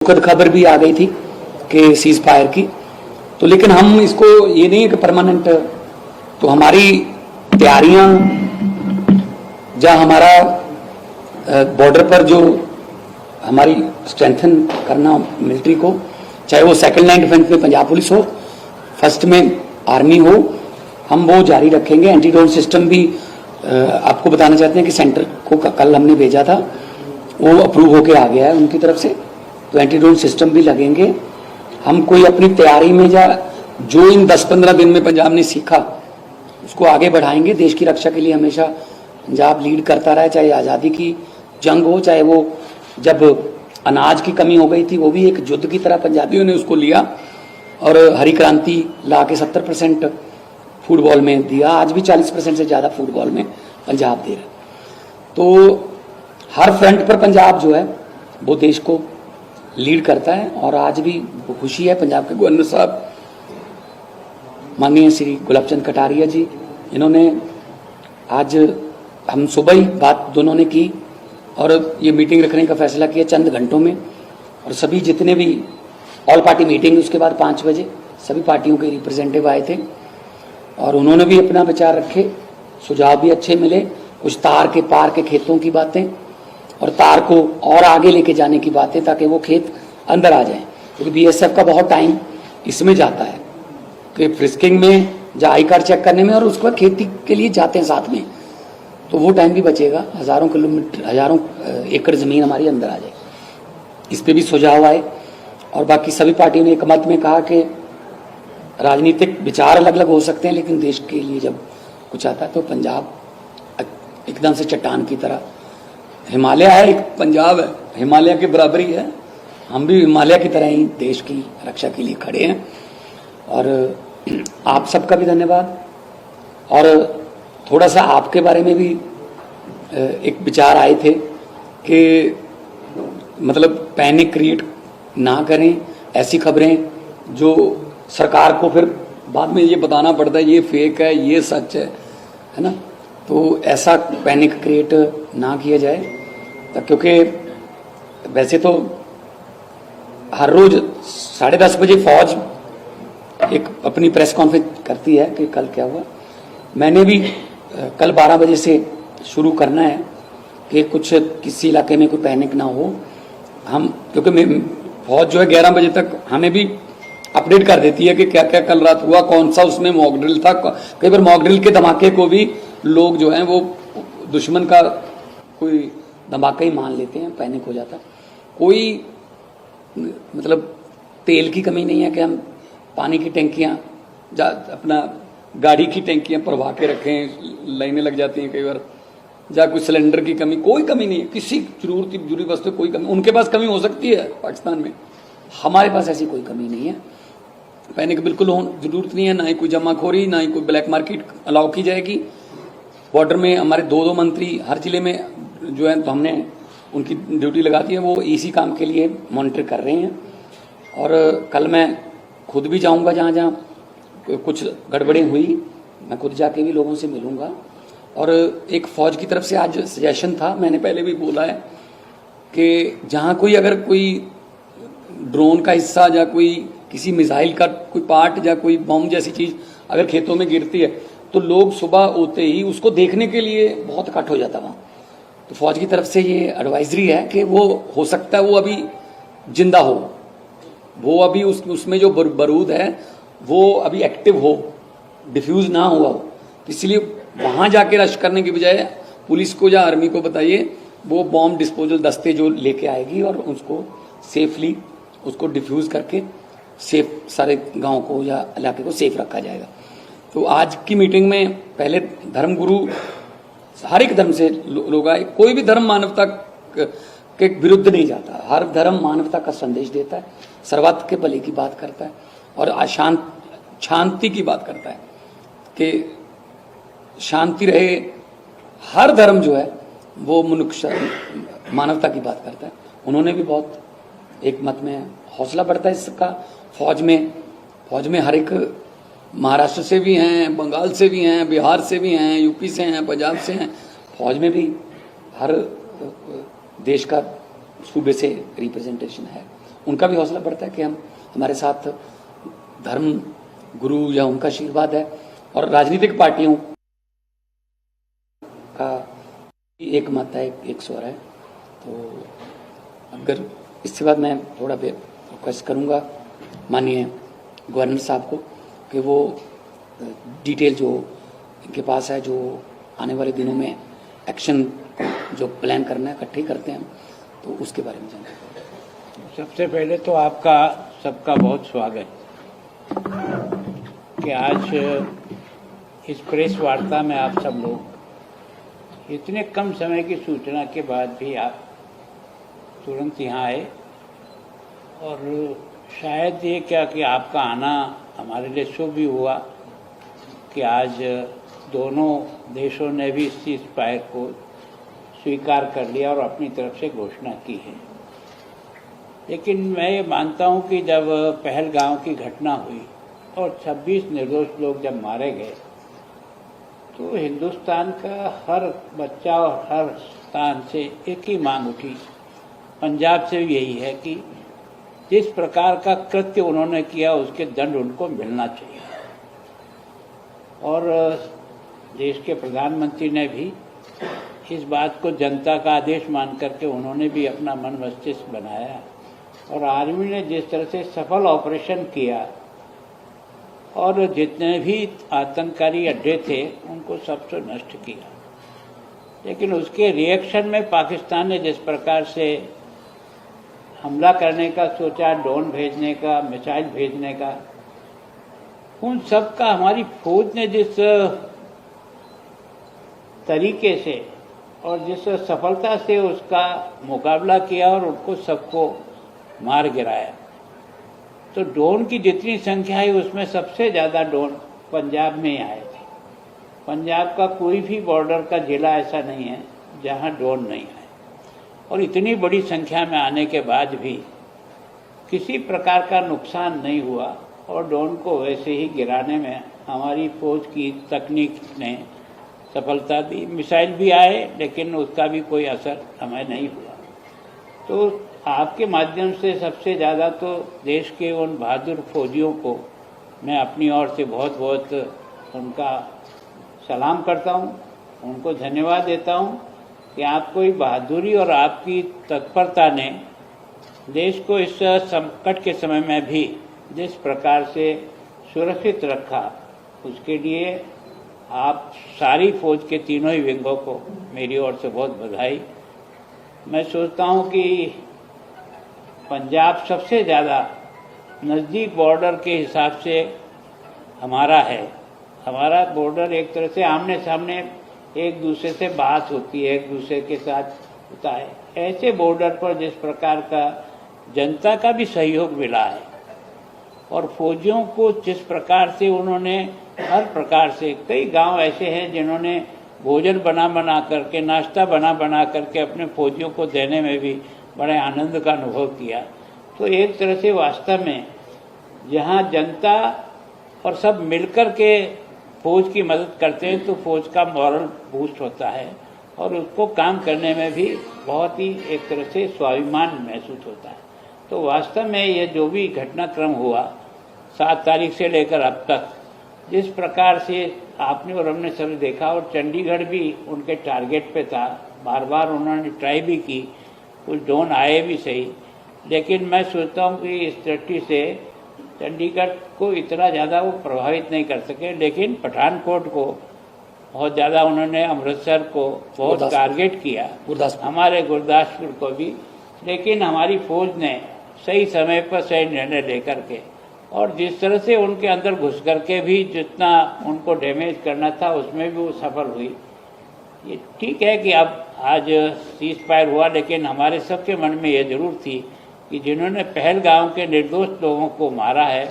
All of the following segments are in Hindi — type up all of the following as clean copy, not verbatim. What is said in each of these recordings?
दुखद खबर भी आ गई थी कि सीज फायर की। तो लेकिन हम इसको ये नहीं है कि परमानेंट, तो हमारी तैयारियां जहाँ हमारा बॉर्डर पर जो हमारी स्ट्रेंथन करना मिलिट्री को, चाहे वो सेकंड लाइन डिफेंस में पंजाब पुलिस हो, फर्स्ट में आर्मी हो, हम वो जारी रखेंगे। एंटी ड्रोन सिस्टम भी आपको बताना चाहते हैं कि सेंटर को कल हमने भेजा था, वो अप्रूव होके आ गया है उनकी तरफ से, तो एंटी ड्रोन सिस्टम भी लगेंगे। हम कोई अपनी तैयारी में या जो इन 10-15 दिन में पंजाब ने सीखा उसको आगे बढ़ाएंगे। देश की रक्षा के लिए हमेशा पंजाब लीड करता रहा है, चाहे आज़ादी की जंग हो, चाहे वो जब अनाज की कमी हो गई थी वो भी एक युद्ध की तरह पंजाबियों ने उसको लिया और हरी क्रांति ला के 70% फुटबॉल में दिया। आज भी 40% से ज़्यादा फुटबॉल में पंजाब दे रहा है। तो हर फ्रंट पर पंजाब जो है वो देश को लीड करता है। और आज भी खुशी है पंजाब के गवर्नर साहब माननीय श्री गुलाबचंद कटारिया जी, इन्होंने आज हम सुबह ही बात दोनों ने की और ये मीटिंग रखने का फैसला किया चंद घंटों में। और सभी जितने भी ऑल पार्टी मीटिंग उसके बाद 5 बजे सभी पार्टियों के रिप्रेजेंटेटिव आए थे और उन्होंने भी अपना विचार रखे, सुझाव भी अच्छे मिले। कुछ तार के पार के खेतों की बातें और तार को और आगे लेके जाने की बातें, ताकि वो खेत अंदर आ जाएं, क्योंकि बीएसएफ का बहुत टाइम इसमें जाता है कि फ्रिस्किंग में या आई कार्ड चेक करने में, और उसके बाद खेती के लिए जाते हैं साथ में, तो वो टाइम भी बचेगा। हजारों किलोमीटर, हजारों एकड़ जमीन हमारी अंदर आ जाएगी। इस पर भी सुझाव आए और बाकी सभी पार्टियों ने एक मत में कहा कि राजनीतिक विचार अलग अलग हो सकते हैं, लेकिन देश के लिए जब कुछ आता है तो पंजाब एकदम से चट्टान की तरह, हिमालय है एक पंजाब है, हिमालय के बराबरी है, हम भी हिमालय की तरह ही देश की रक्षा के लिए खड़े हैं। और आप सबका भी धन्यवाद। और थोड़ा सा आपके बारे में भी एक विचार आए थे कि मतलब पैनिक क्रिएट ना करें, ऐसी खबरें जो सरकार को फिर बाद में ये बताना पड़ता है ये फेक है ये सच है ना, तो ऐसा पैनिक क्रिएट ना किया जाए। क्योंकि वैसे तो हर रोज 10:30 बजे फौज एक अपनी प्रेस कॉन्फ्रेंस करती है कि कल क्या हुआ। मैंने भी कल 12 बजे से शुरू करना है कि कुछ किसी इलाके में कोई पैनिक ना हो। हम क्योंकि फौज जो है 11 बजे तक हमें भी अपडेट कर देती है कि क्या क्या कल रात हुआ, कौन सा उसमें मॉक ड्रिल था। कई बार मॉक ड्रिल के धमाके को भी लोग जो हैं वो दुश्मन का कोई धमाका ही मान लेते हैं, पैनिक हो जाता। कोई मतलब तेल की कमी नहीं है कि हम पानी की टैंकियां अपना गाड़ी की टैंकियां भरवा के रखें, लाइनें लग जाती हैं कई बार, या कोई सिलेंडर की कमी, कोई कमी नहीं है किसी जरूरी वस्तु कोई कमी। उनके पास कमी हो सकती है पाकिस्तान में, हमारे पास ऐसी कोई कमी नहीं है। पैनिक बिल्कुल जरूरत नहीं है, ना ही कोई जमाखोरी, ना ही कोई ब्लैक मार्केट अलाउ की जाएगी। बॉर्डर में हमारे 2-2 मंत्री हर जिले में जो है, तो हमने उनकी ड्यूटी लगा दी है, वो इसी काम के लिए मॉनिटर कर रहे हैं। और कल मैं खुद भी जाऊंगा जहाँ जहाँ कुछ गड़बड़ें हुई, मैं खुद जाके भी लोगों से मिलूंगा। और एक फौज की तरफ से आज सजेशन था, मैंने पहले भी बोला है कि जहाँ कोई अगर कोई ड्रोन का हिस्सा या कोई किसी मिसाइल का कोई पार्ट या कोई बम जैसी चीज़ अगर खेतों में गिरती है तो लोग सुबह होते ही उसको देखने के लिए बहुत इकट्ठा हो जाता वहाँ। तो फौज की तरफ से ये एडवाइजरी है कि वो हो सकता है वो अभी जिंदा हो, वो अभी उसमें जो बारूद है वो अभी एक्टिव हो, डिफ्यूज ना हुआ हो। इसलिए वहाँ जाके रश करने की बजाय पुलिस को या आर्मी को बताइए, वो बॉम्ब डिस्पोजल दस्ते जो लेके आएगी और उसको सेफली उसको डिफ्यूज करके सेफ सारे गांव को या इलाके को सेफ रखा जाएगा। तो आज की मीटिंग में पहले धर्मगुरु हर एक धर्म से लोग आए, कोई भी धर्म मानवता के विरुद्ध नहीं जाता, हर धर्म मानवता का संदेश देता है, सर्वत्र के भले की बात करता है और शांति की बात करता है कि शांति रहे। हर धर्म जो है वो मनुष्य मानवता की बात करता है। उन्होंने भी बहुत एक मत में हौसला बढ़ता है इसका। फौज में हर एक महाराष्ट्र से भी हैं, बंगाल से भी हैं, बिहार से भी हैं, यूपी से हैं, पंजाब से हैं। फौज में भी हर देश का सूबे से रिप्रेजेंटेशन है उनका भी हौसला बढ़ता है कि हम हमारे साथ धर्म गुरु या उनका आशीर्वाद है। और राजनीतिक पार्टियों का एक मत है, एक स्वर है। तो अगर इसके बाद मैं थोड़ा रिक्वेस्ट करूंगा माननीय गवर्नर साहब को कि वो डिटेल जो इनके पास है, जो आने वाले दिनों में एक्शन जो प्लान करना है इकट्ठे करते हैं, तो उसके बारे में जानें। सबसे पहले तो आपका सबका बहुत स्वागत कि आज इस प्रेस वार्ता में आप सब लोग इतने कम समय की सूचना के बाद भी आप तुरंत यहाँ आए। और शायद ये क्या कि आपका आना हमारे लिए शुभ भी हुआ कि आज दोनों देशों ने भी इस सीज़फायर को स्वीकार कर लिया और अपनी तरफ से घोषणा की है। लेकिन मैं ये मानता हूँ कि जब पहलगाम की घटना हुई और 26 निर्दोष लोग जब मारे गए, तो हिंदुस्तान का हर बच्चा और हर स्थान से एक ही मांग उठी, पंजाब से भी यही है कि जिस प्रकार का कृत्य उन्होंने किया उसके दंड उनको मिलना चाहिए। और देश के प्रधानमंत्री ने भी इस बात को जनता का आदेश मान करके उन्होंने भी अपना मन मस्तिष्क बनाया। और आर्मी ने जिस तरह से सफल ऑपरेशन किया और जितने भी आतंककारी अड्डे थे उनको सबसे नष्ट किया, लेकिन उसके रिएक्शन में पाकिस्तान ने जिस प्रकार से हमला करने का सोचा, ड्रोन भेजने का, मिसाइल भेजने का, उन सब का हमारी फौज ने जिस तरीके से और जिस सफलता से उसका मुकाबला किया और उनको सबको मार गिराया। तो ड्रोन की जितनी संख्या है उसमें सबसे ज़्यादा ड्रोन पंजाब में ही आए थे। पंजाब का कोई भी बॉर्डर का जिला ऐसा नहीं है जहां ड्रोन नहीं आए। और इतनी बड़ी संख्या में आने के बाद भी किसी प्रकार का नुकसान नहीं हुआ और ड्रोन को वैसे ही गिराने में हमारी फौज की तकनीक ने सफलता दी। मिसाइल भी आए लेकिन उसका भी कोई असर हमें नहीं हुआ। तो आपके माध्यम से सबसे ज़्यादा तो देश के उन बहादुर फौजियों को मैं अपनी ओर से बहुत बहुत उनका सलाम करता हूं, उनको धन्यवाद देता हूं कि आपकी बहादुरी और आपकी तत्परता ने देश को इस संकट के समय में भी जिस प्रकार से सुरक्षित रखा, उसके लिए आप सारी फौज के तीनों ही विंगों को मेरी ओर से बहुत बधाई। मैं सोचता हूं कि पंजाब सबसे ज़्यादा नज़दीक बॉर्डर के हिसाब से हमारा है। हमारा बॉर्डर एक तरह से आमने सामने एक दूसरे से बात होती है, एक दूसरे के साथ होता है। ऐसे बॉर्डर पर जिस प्रकार का जनता का भी सहयोग मिला है और फौजियों को जिस प्रकार से उन्होंने हर प्रकार से, कई गांव ऐसे हैं जिन्होंने भोजन बना बना करके, नाश्ता बना बना करके अपने फौजियों को देने में भी बड़े आनंद का अनुभव किया। तो एक तरह से वास्तव में जहां जनता और सब मिलकर के फौज की मदद करते हैं तो फौज का मॉरल बूस्ट होता है और उसको काम करने में भी बहुत ही एक तरह से स्वाभिमान महसूस होता है। तो वास्तव में ये जो भी घटनाक्रम हुआ 7 तारीख से लेकर अब तक, जिस प्रकार से आपने और हमने सब देखा, और चंडीगढ़ भी उनके टारगेट पे था, बार बार उन्होंने ट्राई भी की, कुछ ड्रोन आए भी सही, लेकिन मैं सोचता हूँ कि इस दृष्टि से चंडीगढ़ को इतना ज़्यादा वो प्रभावित नहीं कर सके। लेकिन पठानकोट को बहुत ज़्यादा उन्होंने, अमृतसर को बहुत टारगेट किया, हमारे गुरदासपुर को भी। लेकिन हमारी फौज ने सही समय पर सही निर्णय लेकर के और जिस तरह से उनके अंदर घुस करके भी जितना उनको डैमेज करना था उसमें भी वो सफल हुई। ये ठीक है कि अब आज सीज़फायर हुआ, लेकिन हमारे सबके मन में ये जरूर थी कि जिन्होंने पहलगाम के निर्दोष लोगों को मारा है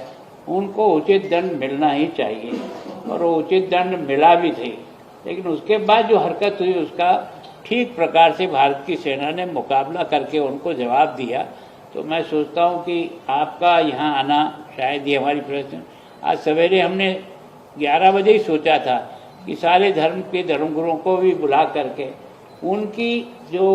उनको उचित दंड मिलना ही चाहिए, और वो उचित दंड मिला भी थी। लेकिन उसके बाद जो हरकत हुई उसका ठीक प्रकार से भारत की सेना ने मुकाबला करके उनको जवाब दिया। तो मैं सोचता हूँ कि आपका यहाँ आना, शायद ये हमारी प्रश्न, आज सवेरे हमने 11 बजे ही सोचा था कि सारे धर्म के धर्मगुरुओं को भी बुला करके उनकी जो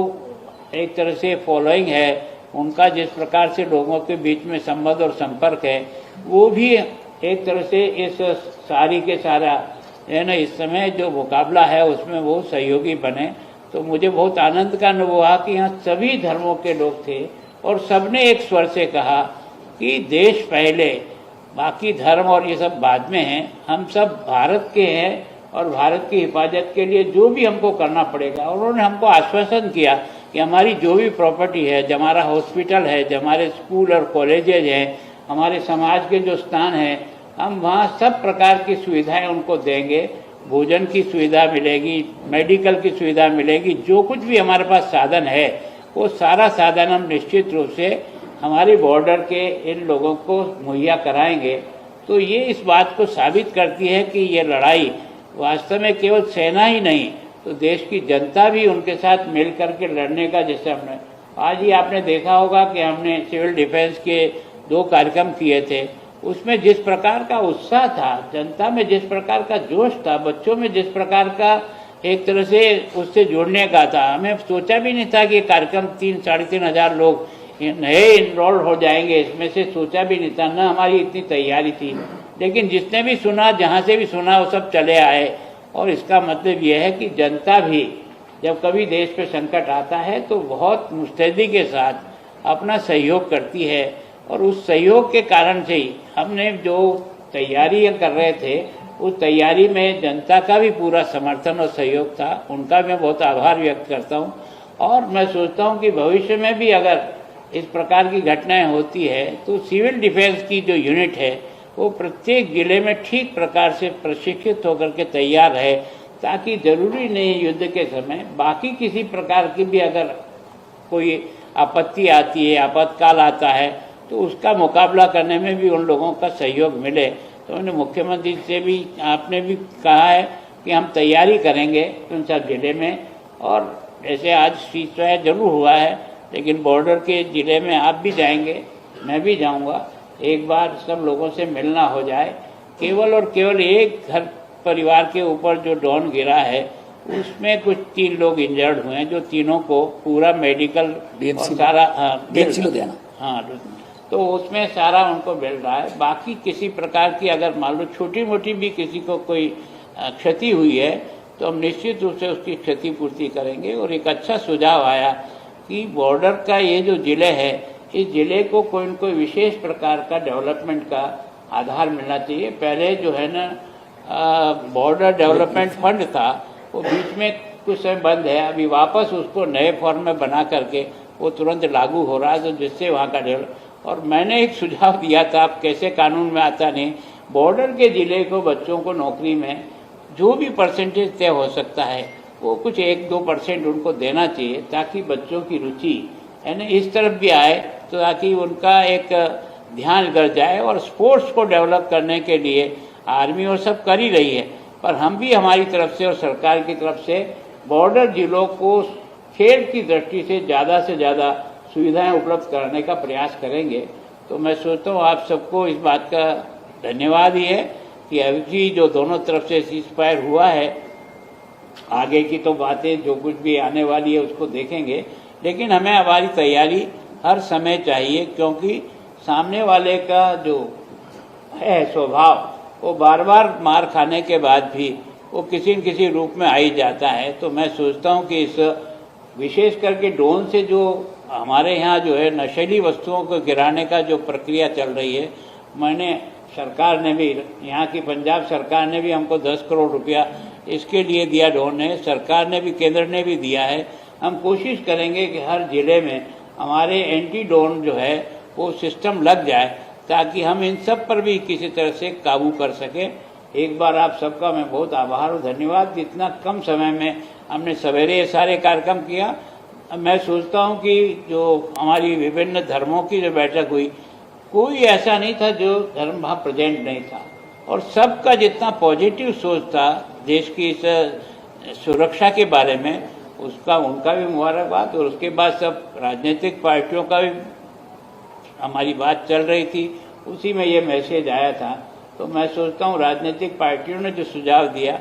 एक तरह से फॉलोइंग है उनका जिस प्रकार से लोगों के बीच में संबंध और संपर्क है, वो भी एक तरह से इस सारी के सारा है ना, इस समय जो मुकाबला है उसमें वो सहयोगी बने। तो मुझे बहुत आनंद का अनुभव हुआ कि यहाँ सभी धर्मों के लोग थे और सबने एक स्वर से कहा कि देश पहले, बाकी धर्म और ये सब बाद में हैं, हम सब भारत के हैं और भारत की हिफाजत के लिए जो भी हमको करना पड़ेगा। और उन्होंने हमको आश्वासन किया कि हमारी जो भी प्रॉपर्टी है, जो हमारा हॉस्पिटल है, जो हमारे स्कूल और कॉलेजेज हैं, हमारे समाज के जो स्थान हैं, हम वहाँ सब प्रकार की सुविधाएं उनको देंगे। भोजन की सुविधा मिलेगी, मेडिकल की सुविधा मिलेगी, जो कुछ भी हमारे पास साधन है वो सारा साधन हम निश्चित रूप से हमारे बॉर्डर के इन लोगों को मुहैया कराएंगे। तो ये इस बात को साबित करती है कि ये लड़ाई वास्तव में केवल सेना ही नहीं, तो देश की जनता भी उनके साथ मिल करके लड़ने का, जैसे हमने आज ही आपने देखा होगा कि हमने सिविल डिफेंस के 2 कार्यक्रम किए थे, उसमें जिस प्रकार का उत्साह था, जनता में जिस प्रकार का जोश था, बच्चों में जिस प्रकार का एक तरह से उससे जुड़ने का था, हमें सोचा भी नहीं था कि कार्यक्रम 3-3.5 हजार लोग नए इनरोल हो जाएंगे, इसमें से सोचा भी नहीं था, न हमारी इतनी तैयारी थी। लेकिन जिसने भी सुना, जहाँ से भी सुना, वो सब चले आए। और इसका मतलब यह है कि जनता भी जब कभी देश पे संकट आता है तो बहुत मुस्तैदी के साथ अपना सहयोग करती है। और उस सहयोग के कारण से ही हमने जो तैयारियां कर रहे थे, उस तैयारी में जनता का भी पूरा समर्थन और सहयोग था। उनका मैं बहुत आभार व्यक्त करता हूं। और मैं सोचता हूं कि भविष्य में भी अगर इस प्रकार की घटनाएं होती है तो सिविल डिफेंस की जो यूनिट है वो प्रत्येक जिले में ठीक प्रकार से प्रशिक्षित होकर के तैयार है, ताकि जरूरी नहीं युद्ध के समय बाकी किसी प्रकार की भी अगर कोई आपत्ति आती है, आपातकाल आता है, तो उसका मुकाबला करने में भी उन लोगों का सहयोग मिले। तो उन्होंने मुख्यमंत्री से भी, आपने भी कहा है कि हम तैयारी करेंगे उन सब जिले में। और ऐसे आज सीज़फायर जरूर हुआ है, लेकिन बॉर्डर के जिले में आप भी जाएंगे, मैं भी जाऊंगा, एक बार सब लोगों से मिलना हो जाए। केवल और केवल एक घर परिवार के ऊपर जो ड्रोन गिरा है उसमें कुछ 3 लोग इंजर्ड हुए हैं, जो तीनों को पूरा मेडिकल और सारा लुधियाना, हाँ, तो उसमें सारा उनको मिल रहा है। बाकी किसी प्रकार की अगर मान लो छोटी मोटी भी किसी को कोई क्षति हुई है तो हम निश्चित रूप से उसकी क्षतिपूर्ति करेंगे। और एक अच्छा सुझाव आया कि बॉर्डर का ये जो जिले है, इस जिले को कोई न कोई विशेष प्रकार का डेवलपमेंट का आधार मिलना चाहिए। पहले जो है ना बॉर्डर डेवलपमेंट फंड था, वो बीच में कुछ समय बंद है, अभी वापस उसको नए फॉर्म में बना करके वो तुरंत लागू हो रहा है, तो जिससे वहाँ का डेवलप। और मैंने एक सुझाव दिया था, अब कैसे कानून में आता नहीं, बॉर्डर के जिले को बच्चों को नौकरी में जो भी परसेंटेज तय हो सकता है वो कुछ 1-2% उनको देना चाहिए, ताकि बच्चों की रुचि है ना इस तरफ भी आए, तो ताकि उनका एक ध्यान कर जाए। और स्पोर्ट्स को डेवलप करने के लिए आर्मी और सब कर ही रही है, पर हम भी हमारी तरफ से और सरकार की तरफ से बॉर्डर जिलों को खेल की दृष्टि से ज़्यादा सुविधाएं उपलब्ध कराने का प्रयास करेंगे। तो मैं सोचता हूँ आप सबको इस बात का धन्यवाद ही है कि अभी जो दोनों तरफ से सीज़फायर हुआ है, आगे की तो बातें जो कुछ भी आने वाली है उसको देखेंगे, लेकिन हमें हमारी तैयारी हर समय चाहिए, क्योंकि सामने वाले का जो है स्वभाव, वो बार बार मार खाने के बाद भी वो किसी न किसी रूप में आ ही जाता है। तो मैं सोचता हूँ कि इस विशेष करके ड्रोन से जो हमारे यहाँ जो है नशीली वस्तुओं को गिराने का जो प्रक्रिया चल रही है, मैंने सरकार ने भी, यहाँ की पंजाब सरकार ने भी हमको 10 करोड़ रुपया इसके लिए दिया, ड्रोन ने, सरकार ने भी, केंद्र ने भी दिया है। हम कोशिश करेंगे कि हर जिले में हमारे एंटी ड्रोन जो है वो सिस्टम लग जाए, ताकि हम इन सब पर भी किसी तरह से काबू कर सकें। एक बार आप सबका मैं बहुत आभार और धन्यवाद, इतना कम समय में हमने सवेरे ये सारे कार्यक्रम किया। मैं सोचता हूँ कि जो हमारी विभिन्न धर्मों की जो बैठक हुई, कोई ऐसा नहीं था जो धर्म वहाँ प्रेजेंट नहीं था, और सबका जितना पॉजिटिव सोच था देश की इस सुरक्षा के बारे में, उसका उनका भी मुबारकबाद। और उसके बाद सब राजनीतिक पार्टियों का भी हमारी बात चल रही थी, उसी में ये मैसेज आया था। तो मैं सोचता हूँ राजनीतिक पार्टियों ने जो सुझाव दिया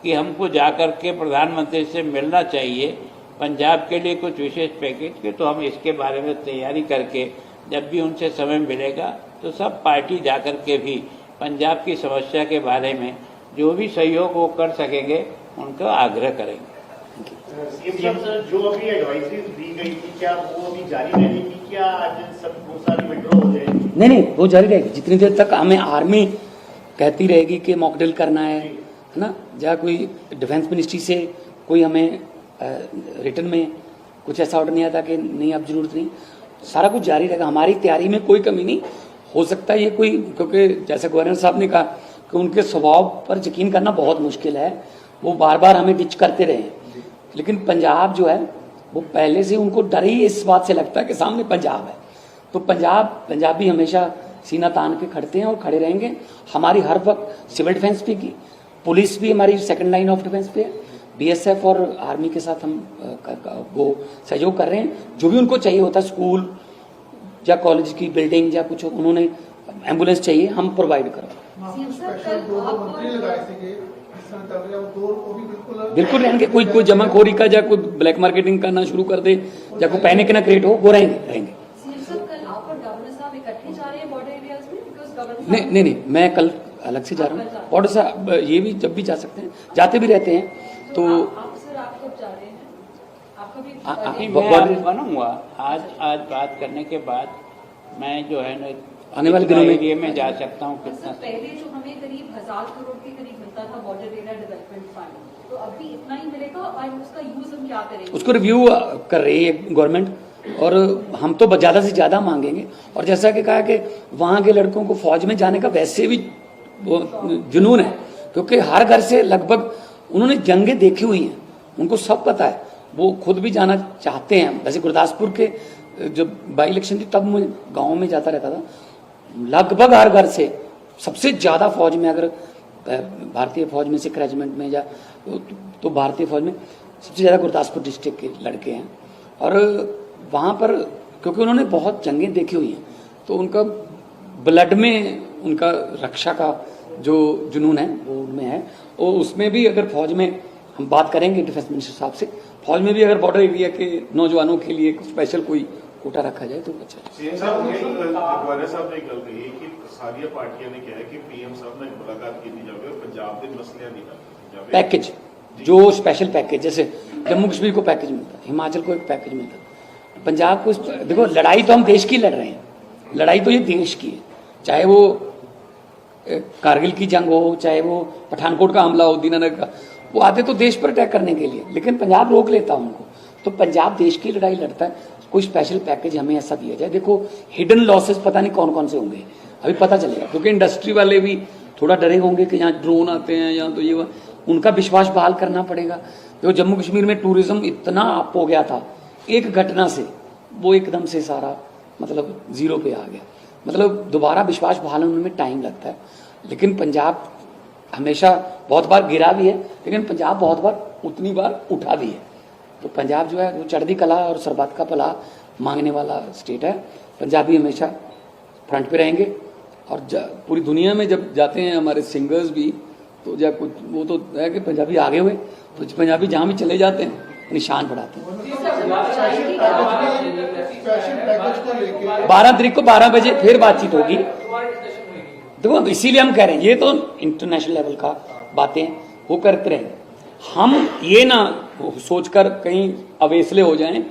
कि हमको जाकर के प्रधानमंत्री से मिलना चाहिए पंजाब के लिए कुछ विशेष पैकेज के, तो हम इसके बारे में तैयारी करके जब भी उनसे समय मिलेगा तो सब पार्टी जाकर के भी पंजाब की समस्या के बारे में जो भी सहयोग वो कर सकेंगे उनका आग्रह करेंगे। सीएम सर, जो अभी एडवाइजरीज दी गई थी क्या वो अभी जारी रहेगी, क्या आज सब वो सारी विड्रॉ हो जाएगी? नहीं, वो जारी रहेगी जितनी देर तक हमें आर्मी कहती रहेगी कि मॉक ड्रिल करना है ना, या कोई डिफेंस मिनिस्ट्री से कोई हमें रिटर्न में कुछ ऐसा ऑर्डर नहीं आता कि नहीं अब जरूरत नहीं, सारा कुछ जारी रहेगा। हमारी तैयारी में कोई कमी नहीं हो सकता। ये कोई, क्योंकि जैसे गवर्नर साहब ने कहा कि उनके स्वभाव पर यकीन करना बहुत मुश्किल है, वो बार बार हमें डिच करते रहे, लेकिन पंजाब जो है वो पहले से उनको डर ही इस बात से लगता है कि सामने पंजाब है। तो पंजाबी हमेशा सीना तान के खड़ते हैं और खड़े रहेंगे। हमारी हर वक्त सिविल डिफेंस भी की, पुलिस भी हमारी सेकंड लाइन ऑफ डिफेंस पे है, बीएसएफ और आर्मी के साथ हम वो सहयोग कर रहे हैं। जो भी उनको चाहिए होता है, स्कूल या कॉलेज की बिल्डिंग या कुछ उन्होंने एम्बुलेंस चाहिए, हम प्रोवाइड करो। बिल्कुल रहेंगे। कोई जमाखोरी का या कोई ब्लैक मार्केटिंग करना शुरू कर दे या कोई पैनिक ना क्रिएट हो, वो रहेंगे। नहीं, मैं कल अलग से जा रहा हूँ। बॉर्डर से ये भी जब भी जा सकते हैं, जाते भी रहते हैं। तो मैं बनूंगा आज बात करने के बाद मैं जो है ना आने वाले दिनों में एरिया में जा सकता हूँ। कितना पहले जो हमें करीब 1000 करोड़ के करीब मिलता था बॉर्डर एरिया डेवलपमेंट फंड, तो अभी इतना ही मिलेगा और उसका यूज हम क्या करेंगे? उसको रिव्यू कर रही है गवर्नमेंट, और हम तो ज्यादा से ज्यादा मांगेंगे। और जैसा कि कहा कि वहां के लड़कों को फौज में जाने का वैसे भी वो जुनून है, क्योंकि हर घर से लगभग उन्होंने जंगें देखी हुई हैं, उनको सब पता है, वो खुद भी जाना चाहते हैं। वैसे गुरदासपुर के जब बाई इलेक्शन थी तब मैं गाँव में जाता रहता था, लगभग हर घर से सबसे ज्यादा फौज में, अगर भारतीय फौज में सिख रेजिमेंट में या तो भारतीय फौज में सबसे ज्यादा गुरदासपुर डिस्ट्रिक्ट के लड़के हैं। और वहां पर क्योंकि उन्होंने बहुत जंगें देखी हुई हैं, तो उनका ब्लड में उनका रक्षा का जो जुनून है वो उनमें है। और उसमें भी अगर फौज में हम बात करेंगे डिफेंस मिनिस्टर साहब से, फौज में भी अगर बॉर्डर एरिया के नौजवानों के लिए स्पेशल कोई कोटा रखा जाए तो अच्छा है। सीएम साहब ने कल कही कि सारी पार्टियां ने कहा है कि पीएम साहब ने मुलाकात की जाए और पंजाब के मसले निकाले पैकेज, जो स्पेशल पैकेज, जैसे जम्मू कश्मीर को पैकेज मिलता है, हिमाचल को एक पैकेज मिलता है, पंजाब को। देखो, लड़ाई तो हम देश की लड़ रहे हैं, लड़ाई तो ये देश की है, चाहे वो कारगिल की जंग हो, चाहे वो पठानकोट का हमला हो, दीनानगर का, वो आते तो देश पर अटैक करने के लिए, लेकिन पंजाब रोक लेता उनको। तो पंजाब देश की लड़ाई लड़ता है, कोई स्पेशल पैकेज हमें ऐसा दिया जाए। देखो, हिडन लॉसेस पता नहीं कौन कौन से होंगे, अभी पता चलेगा, क्योंकि इंडस्ट्री वाले भी थोड़ा डरे होंगे कि यहाँ ड्रोन आते हैं, यहाँ तो ये उनका विश्वास बहाल करना पड़ेगा। देखो, जम्मू कश्मीर में टूरिज्म इतना अप हो गया था एक घटना से, वो एकदम से सारा मतलब जीरो पे आ गया। मतलब दोबारा विश्वास बहाल होने में टाइम लगता है, लेकिन पंजाब हमेशा बहुत बार गिरा भी है, लेकिन पंजाब बहुत बार उतनी बार उठा भी है। तो पंजाब जो है वो चढ़ती कला और सरबत का भला मांगने वाला स्टेट है। पंजाबी हमेशा फ्रंट पे रहेंगे, और पूरी दुनिया में जब जाते हैं हमारे सिंगर्स भी, तो जब कुछ वो तो है कि पंजाबी आगे हुए, तो पंजाबी जहाँ भी चले जाते हैं निशान बढ़ाते हैं। 12 तारीख को 12 बजे फिर बातचीत होगी। देखो, इसीलिए हम कह रहे हैं, ये तो इंटरनेशनल लेवल का बातें वो करते रहेंगे। हम ये ना सोचकर कहीं अवेसले हो जाएं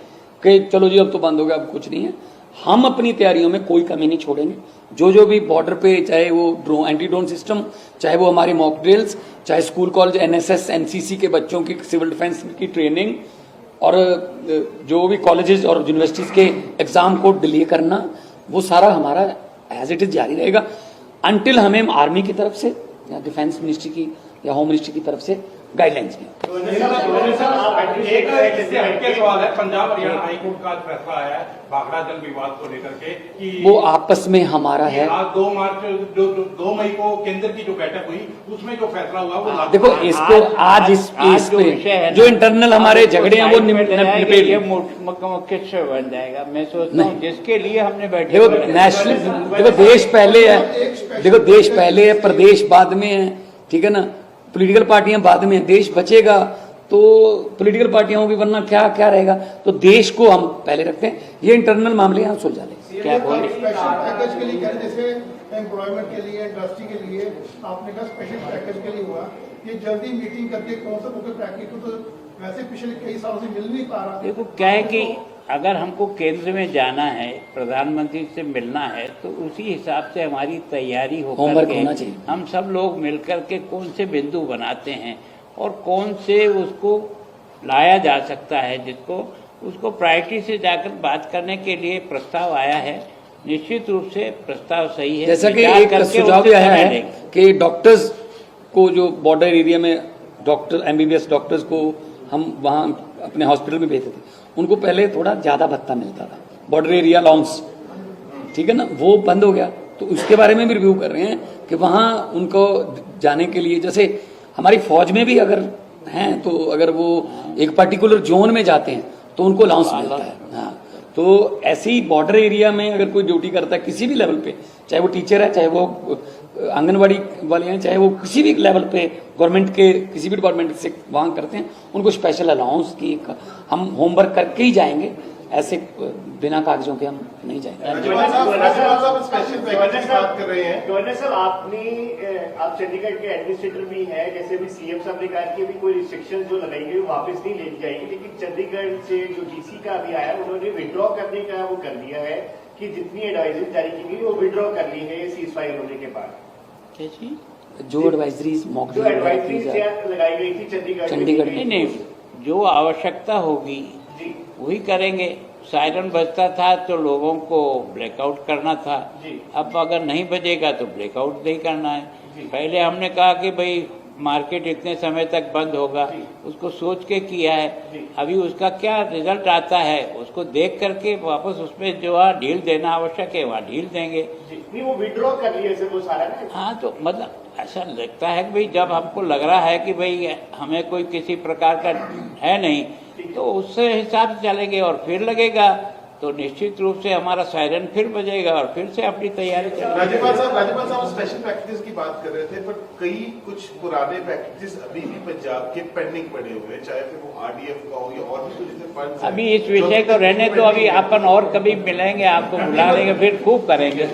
कि चलो जी अब तो बंद हो गया, अब कुछ नहीं है। हम अपनी तैयारियों में कोई कमी नहीं छोड़ेंगे। जो भी बॉर्डर पे, चाहे वो एंटी ड्रोन सिस्टम, चाहे वो हमारी मॉक ड्रिल्स, चाहे स्कूल कॉलेज एनएसएस एनसीसी के बच्चों की सिविल डिफेंस की ट्रेनिंग, और जो भी कॉलेजेस और यूनिवर्सिटीज के एग्जाम को डिले करना, वो सारा हमारा एज इट इज जारी रहेगा अनटिल हमें आर्मी की तरफ से या डिफेंस मिनिस्ट्री की या होम मिनिस्ट्री की तरफ से गाइडलाइंस में। सवाल है, पंजाब हरियाणा हाईकोर्ट का फैसला आया है भाखड़ा जल विवाद को लेकर के कि वो आपस में हमारा है। आज 2 मई को केंद्र की जो बैठक हुई उसमें जो फैसला हुआ वो देखो, इसको आज इस पे जो इंटरनल हमारे झगड़े हैं वो निपटेंगे, ये मुख्य बन जाएगा। मैं सोचता हूँ जिसके लिए हमने बैठे, देखो नेशनल, देखो देश पहले है, देखो देश पहले है, प्रदेश बाद में है, ठीक है ना, पॉलिटिकल पार्टियां बाद में, देश बचेगा तो पॉलिटिकल पार्टियां होंगी, वरना क्या क्या रहेगा। तो देश को हम पहले रखते हैं, ये इंटरनल मामले हम सुलझा लेंगे। क्या बोले? स्पेशल पैकेज के लिए कह रहे, जैसे एम्प्लॉयमेंट के लिए, इंडस्ट्री के लिए आपने कहा स्पेशल पैकेज के लिए हुआ, ये जल्दी मीटिंग करके कौन सा क्योंकि पैकेज को तो वैसे पिछले कई सालों से मिल नहीं पा रहा। देखो क्या है कि अगर हमको केंद्र में जाना है, प्रधानमंत्री से मिलना है, तो उसी हिसाब से हमारी तैयारी होकर होमवर्क के होना चाहिए। हम सब लोग मिलकर के कौन से बिंदु बनाते हैं और कौन से उसको लाया जा सकता है, जिसको उसको प्रायोरिटी से जाकर बात करने के लिए प्रस्ताव आया है। निश्चित रूप से प्रस्ताव सही है। जैसा कि विचार एक करके सुझाव भी उससे आया समय है लेंगे। कि डॉक्टर्स को, जो बॉर्डर एरिया में डॉक्टर MBBS डॉक्टर्स को हम वहाँ अपने हॉस्पिटल में भेजते थे, उनको पहले थोड़ा ज्यादा भत्ता मिलता था, बॉर्डर एरिया अलाउंस, ठीक है ना, वो बंद हो गया। तो उसके बारे में भी रिव्यू कर रहे हैं कि वहाँ उनको जाने के लिए, जैसे हमारी फौज में भी अगर हैं तो अगर वो एक पर्टिकुलर जोन में जाते हैं तो उनको अलाउंस मिलता है। हाँ, तो ऐसी बॉर्डर एरिया में अगर कोई ड्यूटी करता है किसी भी लेवल पे, चाहे वो टीचर है, चाहे वो आंगनवाड़ी वाले हैं, चाहे वो किसी भी लेवल पे गवर्नमेंट के किसी भी डिपार्टमेंट से वहाँ करते हैं, उनको स्पेशल अलाउंस की हम होमवर्क करके ही जाएंगे। ऐसे बिना कागजों के हम नहीं जाएंगे। राज्यपाल साहब स्पेशल पैकेज की बात कर रहे हैं। गवर्नर साहब, आप चंडीगढ़ के एडमिनिस्ट्रेटर भी हैं, जैसे भी सीएम साहब ने कहा कि अभी कोई रिस्ट्रिक्शन जो लगाएंगे वो वापस नहीं ले जाएंगे, लेकिन चंडीगढ़ से जो डीसी का अभी आया उन्होंने विड्रॉ करने का वो कर दिया है कि जितनी एडवाइजरी जारी की गई वो विड्रॉ कर ली है सीज फायर होने के बाद। जो एडवाइजरीज मॉक जो एडवाइजरी लगाई गई थी चंडीगढ़ में, नहीं, जो आवश्यकता होगी जी वही करेंगे। सायरन बजता था तो लोगों को ब्लैकआउट करना था, जी। अब अगर नहीं बजेगा तो ब्लैकआउट नहीं करना है। जी। पहले हमने कहा कि भाई मार्केट इतने समय तक बंद होगा, जी। उसको सोच के किया है। जी। अभी उसका क्या रिजल्ट आता है उसको देख करके वापस उसमें जो है ढील देना आवश्यक है वहाँ ढील देंगे। जी, नहीं वो विड्रॉ कर लिया सर वो सारा ना। हाँ, तो मतलब ऐसा लगता है कि भाई जब हमको लग रहा है कि भाई हमें कोई किसी प्रकार का है नहीं, तो उससे हिसाब से चलेंगे और फिर लगेगा तो निश्चित रूप से हमारा सायरन फिर बजेगा और फिर से अपनी तैयारी चलेगी। राज्यपाल साहब स्पेशल पैकेजेस की बात कर रहे थे, पर कई कुछ पुराने पैकेजेस अभी भी पंजाब के पेंडिंग पड़े हुए हैं, चाहे फिर वो RDF का हो या और भी कुछ फंड्स। अभी इस विषय को रहने तो अभी अपन और कभी मिलेंगे, आपको बुला लेंगे, फिर खूब करेंगे।